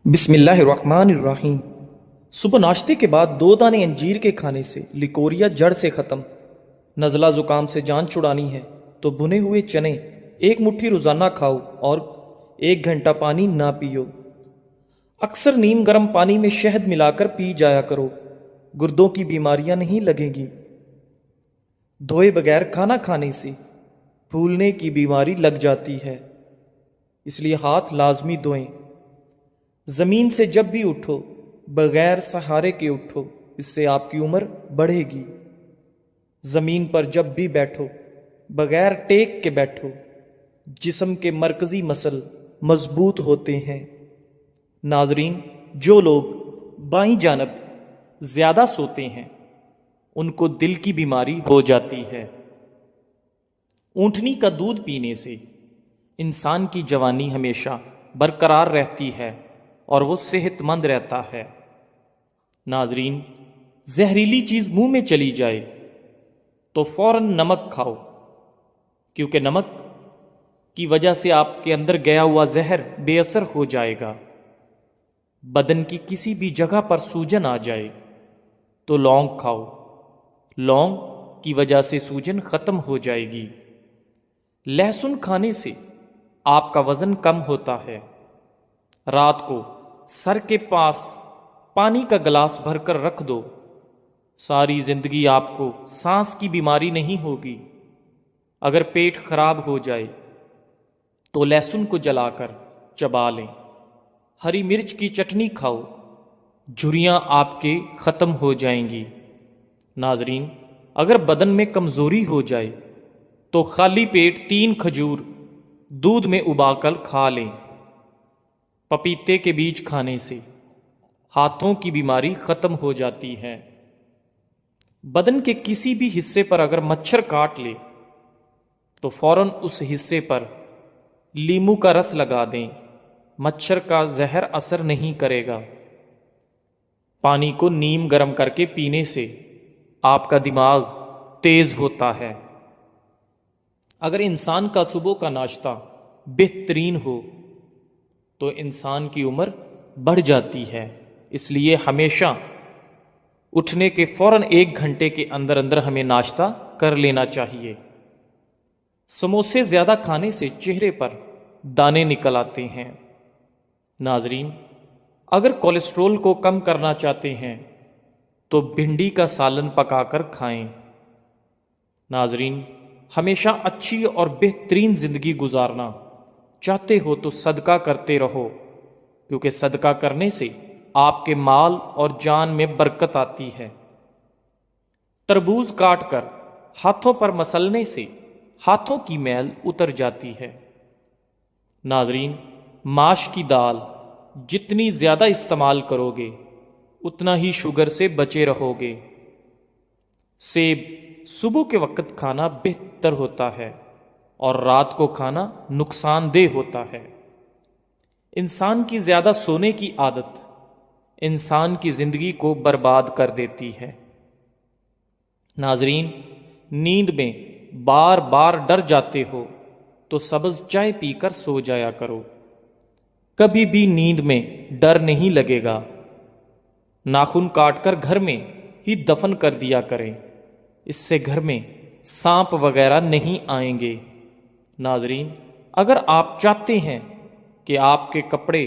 بسم اللہ الرحمن الرحیم۔ صبح ناشتے کے بعد 2 دانے انجیر کے کھانے سے لیکوریا جڑ سے ختم۔ نزلہ زکام سے جان چھڑانی ہے تو بھنے ہوئے چنے 1 مٹھی روزانہ کھاؤ اور 1 گھنٹہ پانی نہ پیو۔ اکثر نیم گرم پانی میں شہد ملا کر پی جایا کرو، گردوں کی بیماریاں نہیں لگیں گی۔ دھوئے بغیر کھانا کھانے سے پھولنے کی بیماری لگ جاتی ہے، اس لیے ہاتھ لازمی دھوئیں۔ زمین سے جب بھی اٹھو بغیر سہارے کے اٹھو، اس سے آپ کی عمر بڑھے گی۔ زمین پر جب بھی بیٹھو بغیر ٹیک کے بیٹھو، جسم کے مرکزی مسل مضبوط ہوتے ہیں۔ ناظرین، جو لوگ بائیں جانب زیادہ سوتے ہیں ان کو دل کی بیماری ہو جاتی ہے۔ اونٹنی کا دودھ پینے سے انسان کی جوانی ہمیشہ برقرار رہتی ہے اور وہ صحت مند رہتا ہے۔ ناظرین، زہریلی چیز منہ میں چلی جائے تو فوراً نمک کھاؤ، کیونکہ نمک کی وجہ سے آپ کے اندر گیا ہوا زہر بے اثر ہو جائے گا۔ بدن کی کسی بھی جگہ پر سوجن آ جائے تو لونگ کھاؤ، لونگ کی وجہ سے سوجن ختم ہو جائے گی۔ لہسن کھانے سے آپ کا وزن کم ہوتا ہے۔ رات کو سر کے پاس پانی کا گلاس بھر کر رکھ دو، ساری زندگی آپ کو سانس کی بیماری نہیں ہوگی۔ اگر پیٹ خراب ہو جائے تو لہسن کو جلا کر چبا لیں۔ ہری مرچ کی چٹنی کھاؤ، جھریاں آپ کے ختم ہو جائیں گی۔ ناظرین، اگر بدن میں کمزوری ہو جائے تو خالی پیٹ 3 کھجور دودھ میں ابال کر کھا لیں۔ پپیتے کے بیج کھانے سے ہاتھوں کی بیماری ختم ہو جاتی ہے۔ بدن کے کسی بھی حصے پر اگر مچھر کاٹ لے تو فوراً اس حصے پر لیموں کا رس لگا دیں، مچھر کا زہر اثر نہیں کرے گا۔ پانی کو نیم گرم کر کے پینے سے آپ کا دماغ تیز ہوتا ہے۔ اگر انسان کا صبح کا ناشتہ بہترین ہو تو انسان کی عمر بڑھ جاتی ہے، اس لیے ہمیشہ اٹھنے کے فوراً 1 گھنٹے کے اندر اندر ہمیں ناشتہ کر لینا چاہیے۔ سموسے زیادہ کھانے سے چہرے پر دانے نکل آتے ہیں۔ ناظرین، اگر کولیسٹرول کو کم کرنا چاہتے ہیں تو بھنڈی کا سالن پکا کر کھائیں۔ ناظرین، ہمیشہ اچھی اور بہترین زندگی گزارنا چاہتے ہو تو صدقہ کرتے رہو، کیونکہ صدقہ کرنے سے آپ کے مال اور جان میں برکت آتی ہے۔ تربوز کاٹ کر ہاتھوں پر مسلنے سے ہاتھوں کی میل اتر جاتی ہے۔ ناظرین، ماش کی دال جتنی زیادہ استعمال کرو گے اتنا ہی شوگر سے بچے رہو گے۔ سیب صبح کے وقت کھانا بہتر ہوتا ہے اور رات کو کھانا نقصان دہ ہوتا ہے۔ انسان کی زیادہ سونے کی عادت انسان کی زندگی کو برباد کر دیتی ہے۔ ناظرین، نیند میں بار بار ڈر جاتے ہو تو سبز چائے پی کر سو جایا کرو، کبھی بھی نیند میں ڈر نہیں لگے گا۔ ناخن کاٹ کر گھر میں ہی دفن کر دیا کریں، اس سے گھر میں سانپ وغیرہ نہیں آئیں گے۔ ناظرین، اگر آپ چاہتے ہیں کہ آپ کے کپڑے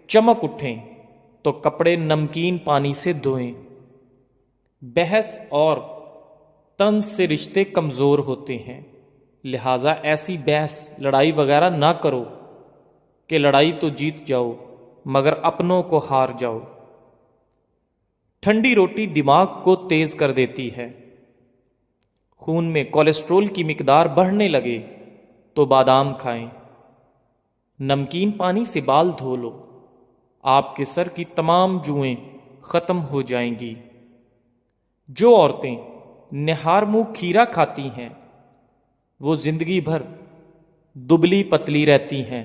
چمک اٹھیں تو کپڑے نمکین پانی سے دھوئیں۔ بحث اور طنز سے رشتے کمزور ہوتے ہیں، لہٰذا ایسی بحث لڑائی وغیرہ نہ کرو کہ لڑائی تو جیت جاؤ مگر اپنوں کو ہار جاؤ۔ ٹھنڈی روٹی دماغ کو تیز کر دیتی ہے۔ خون میں کولیسٹرول کی مقدار بڑھنے لگے تو بادام کھائیں۔ نمکین پانی سے بال دھو لو، آپ کے سر کی تمام جوئیں ختم ہو جائیں گی۔ جو عورتیں نہار منہ کھیرا کھاتی ہیں وہ زندگی بھر دبلی پتلی رہتی ہیں۔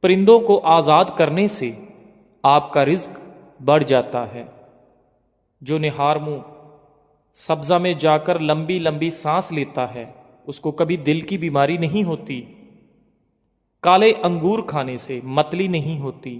پرندوں کو آزاد کرنے سے آپ کا رزق بڑھ جاتا ہے۔ جو نہار منہ سبزہ میں جا کر لمبی لمبی سانس لیتا ہے اس کو کبھی دل کی بیماری نہیں ہوتی۔ کالے انگور کھانے سے متلی نہیں ہوتی۔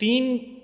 3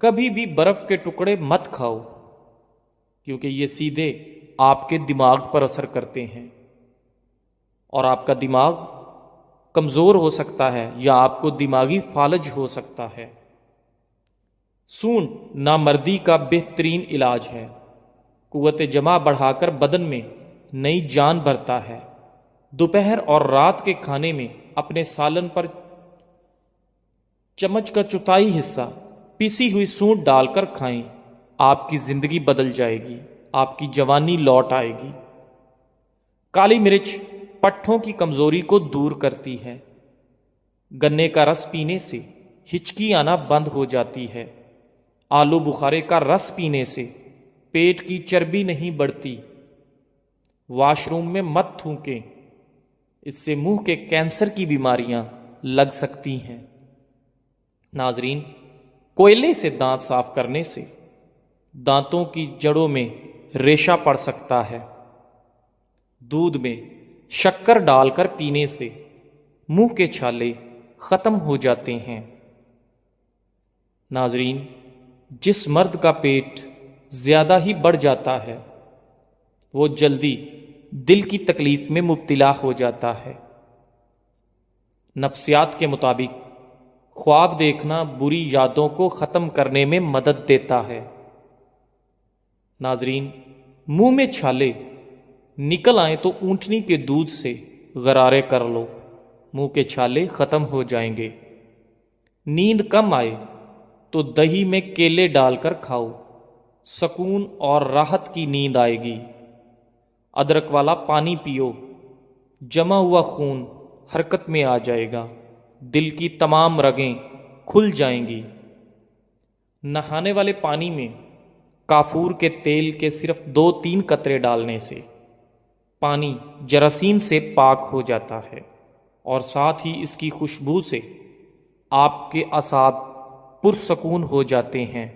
کبھی بھی برف کے ٹکڑے مت کھاؤ، کیونکہ یہ سیدھے آپ کے دماغ پر اثر کرتے ہیں اور آپ کا دماغ کمزور ہو سکتا ہے یا آپ کو دماغی فالج ہو سکتا ہے۔ سونڈ نامردی کا بہترین علاج ہے، قوت جمع بڑھا کر بدن میں نئی جان بھرتا ہے۔ دوپہر اور رات کے کھانے میں اپنے سالن پر چمچ کا چوتھائی حصہ پیسی ہوئی سونڈ ڈال کر کھائیں، آپ کی زندگی بدل جائے گی، آپ کی جوانی لوٹ آئے گی۔ کالی مرچ پٹھوں کی کمزوری کو دور کرتی ہے۔ گنے کا رس پینے سے ہچکی آنا بند ہو جاتی ہے۔ آلو بخارے کا رس پینے سے پیٹ کی چربی نہیں بڑھتی۔ واش روم میں مت تھوکیں، اس سے منہ کے کینسر کی بیماریاں لگ سکتی ہیں۔ ناظرین، کوئلے سے دانت صاف کرنے سے دانتوں کی جڑوں میں ریشہ پڑ سکتا ہے۔ دودھ میں شکر ڈال کر پینے سے منہ کے چھالے ختم ہو جاتے ہیں۔ ناظرین، جس مرد کا پیٹ زیادہ ہی بڑھ جاتا ہے وہ جلدی دل کی تکلیف میں مبتلا ہو جاتا ہے۔ نفسیات کے مطابق خواب دیکھنا بری یادوں کو ختم کرنے میں مدد دیتا ہے۔ ناظرین، منہ میں چھالے نکل آئیں تو اونٹنی کے دودھ سے غرارے کر لو، منہ کے چھالے ختم ہو جائیں گے۔ نیند کم آئے تو دہی میں کیلے ڈال کر کھاؤ، سکون اور راحت کی نیند آئے گی۔ ادرک والا پانی پیو، جمع ہوا خون حرکت میں آ جائے گا، دل کی تمام رگیں کھل جائیں گی۔ نہانے والے پانی میں کافور کے تیل کے صرف 2-3 قطرے ڈالنے سے پانی جراثیم سے پاک ہو جاتا ہے اور ساتھ ہی اس کی خوشبو سے آپ کے اعصاب پرسکون ہو جاتے ہیں۔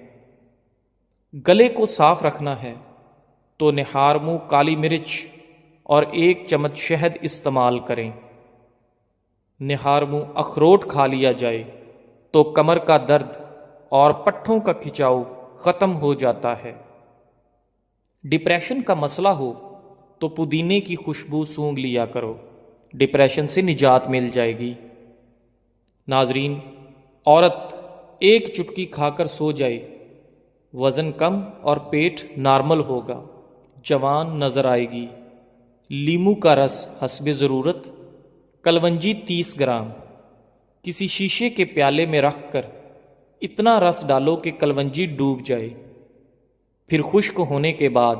گلے کو صاف رکھنا ہے تو نہار منہ کالی مرچ اور 1 چمچ شہد استعمال کریں۔ نہار منہ اخروٹ کھا لیا جائے تو کمر کا درد اور پٹھوں کا کھچاؤ ختم ہو جاتا ہے۔ ڈپریشن کا مسئلہ ہو تو پودینے کی خوشبو سونگھ لیا کرو، ڈپریشن سے نجات مل جائے گی۔ ناظرین، عورت 1 چٹکی کھا کر سو جائے، وزن کم اور پیٹ نارمل ہوگا، جوان نظر آئے گی۔ لیمو کا رس حسب ضرورت، کلونجی 30 گرام کسی شیشے کے پیالے میں رکھ کر اتنا رس ڈالو کہ کلونجی ڈوب جائے، پھر خشک ہونے کے بعد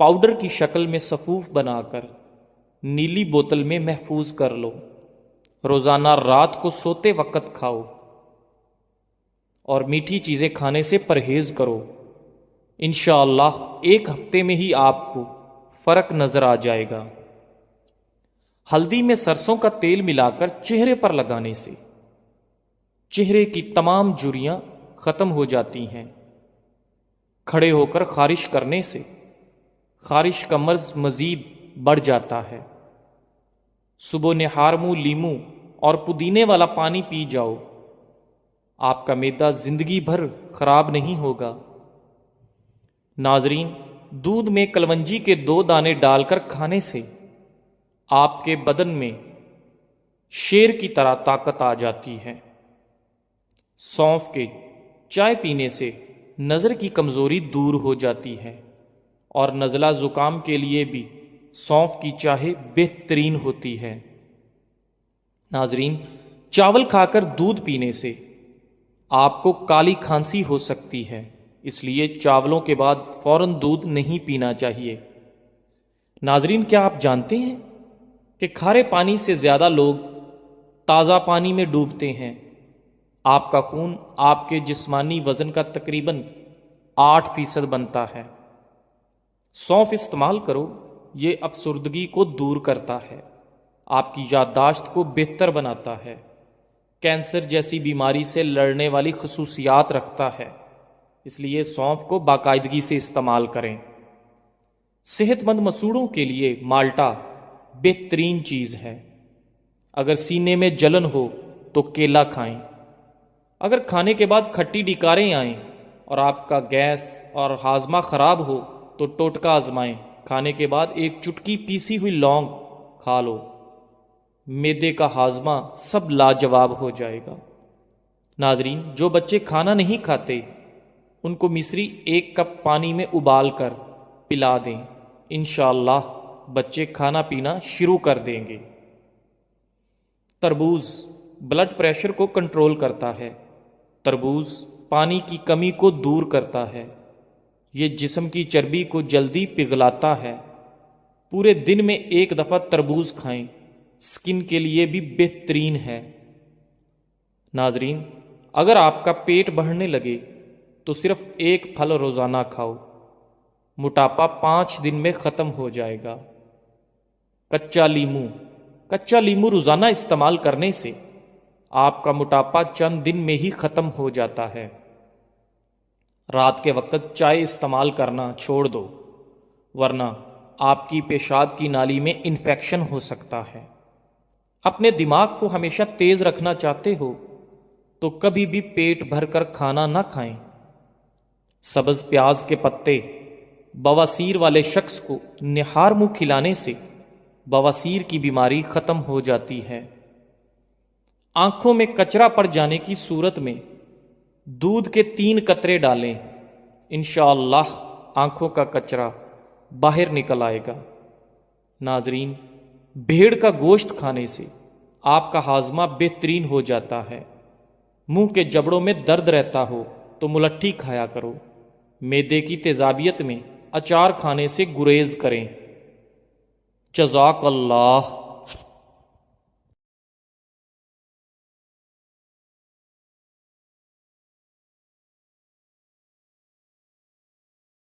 پاؤڈر کی شکل میں صفوف بنا کر نیلی بوتل میں محفوظ کر لو۔ روزانہ رات کو سوتے وقت کھاؤ اور میٹھی چیزیں کھانے سے پرہیز کرو۔ انشاءاللہ 1 ہفتے میں ہی آپ کو فرق نظر آ جائے گا۔ ہلدی میں سرسوں کا تیل ملا کر چہرے پر لگانے سے چہرے کی تمام جھریاں ختم ہو جاتی ہیں۔ کھڑے ہو کر خارش کرنے سے خارش کا مرض مزید بڑھ جاتا ہے۔ صبح نہار منہ لیمو اور پودینے والا پانی پی جاؤ، آپ کا معدہ زندگی بھر خراب نہیں ہوگا۔ ناظرین، دودھ میں کلونجی کے 2 دانے ڈال کر کھانے سے آپ کے بدن میں شیر کی طرح طاقت آ جاتی ہے۔ سونف کے چائے پینے سے نظر کی کمزوری دور ہو جاتی ہے اور نزلہ زکام کے لیے بھی سونف کی چائے بہترین ہوتی ہے۔ ناظرین، چاول کھا کر دودھ پینے سے آپ کو کالی کھانسی ہو سکتی ہے، اس لیے چاولوں کے بعد فوراً دودھ نہیں پینا چاہیے۔ ناظرین، کیا آپ جانتے ہیں کہ کھارے پانی سے زیادہ لوگ تازہ پانی میں ڈوبتے ہیں؟ آپ کا خون آپ کے جسمانی وزن کا تقریباً 8% بنتا ہے۔ سونف استعمال کرو، یہ افسردگی کو دور کرتا ہے، آپ کی یادداشت کو بہتر بناتا ہے، کینسر جیسی بیماری سے لڑنے والی خصوصیات رکھتا ہے، اس لیے سونف کو باقاعدگی سے استعمال کریں۔ صحت مند مسوڑوں کے لیے مالٹا بہترین چیز ہے۔ اگر سینے میں جلن ہو تو کیلا کھائیں۔ اگر کھانے کے بعد کھٹی ڈکاریں آئیں اور آپ کا گیس اور ہاضمہ خراب ہو تو ٹوٹکا آزمائیں، کھانے کے بعد ایک چٹکی پیسی ہوئی لونگ کھا لو، معدے کا ہاضمہ سب لاجواب ہو جائے گا۔ ناظرین، جو بچے کھانا نہیں کھاتے ان کو مصری 1 کپ پانی میں ابال کر پلا دیں، انشاءاللہ بچے کھانا پینا شروع کر دیں گے۔ تربوز بلڈ پریشر کو کنٹرول کرتا ہے۔ تربوز پانی کی کمی کو دور کرتا ہے۔ یہ جسم کی چربی کو جلدی پگھلاتا ہے۔ پورے دن میں 1 دفعہ تربوز کھائیں، سکن کے لیے بھی بہترین ہے۔ ناظرین، اگر آپ کا پیٹ بڑھنے لگے تو صرف 1 پھل روزانہ کھاؤ، موٹاپا 5 دن میں ختم ہو جائے گا۔ کچا لیمو روزانہ استعمال کرنے سے آپ کا موٹاپا چند دن میں ہی ختم ہو جاتا ہے۔ رات کے وقت چائے استعمال کرنا چھوڑ دو، ورنہ آپ کی پیشاب کی نالی میں انفیکشن ہو سکتا ہے۔ اپنے دماغ کو ہمیشہ تیز رکھنا چاہتے ہو تو کبھی بھی پیٹ بھر کر کھانا نہ کھائیں۔ سبز پیاز کے پتے بواسیر والے شخص کو نہار منہ کھلانے سے بواسیر کی بیماری ختم ہو جاتی ہے۔ آنکھوں میں کچرا پڑ جانے کی صورت میں دودھ کے 3 قطرے ڈالیں، انشاءاللہ آنکھوں کا کچرا باہر نکل آئے گا۔ ناظرین، بھیڑ کا گوشت کھانے سے آپ کا ہاضمہ بہترین ہو جاتا ہے۔ منہ کے جبڑوں میں درد رہتا ہو تو ملٹھی کھایا کرو۔ معدے کی تیزابیت میں اچار کھانے سے گریز کریں۔ جزاک اللہ۔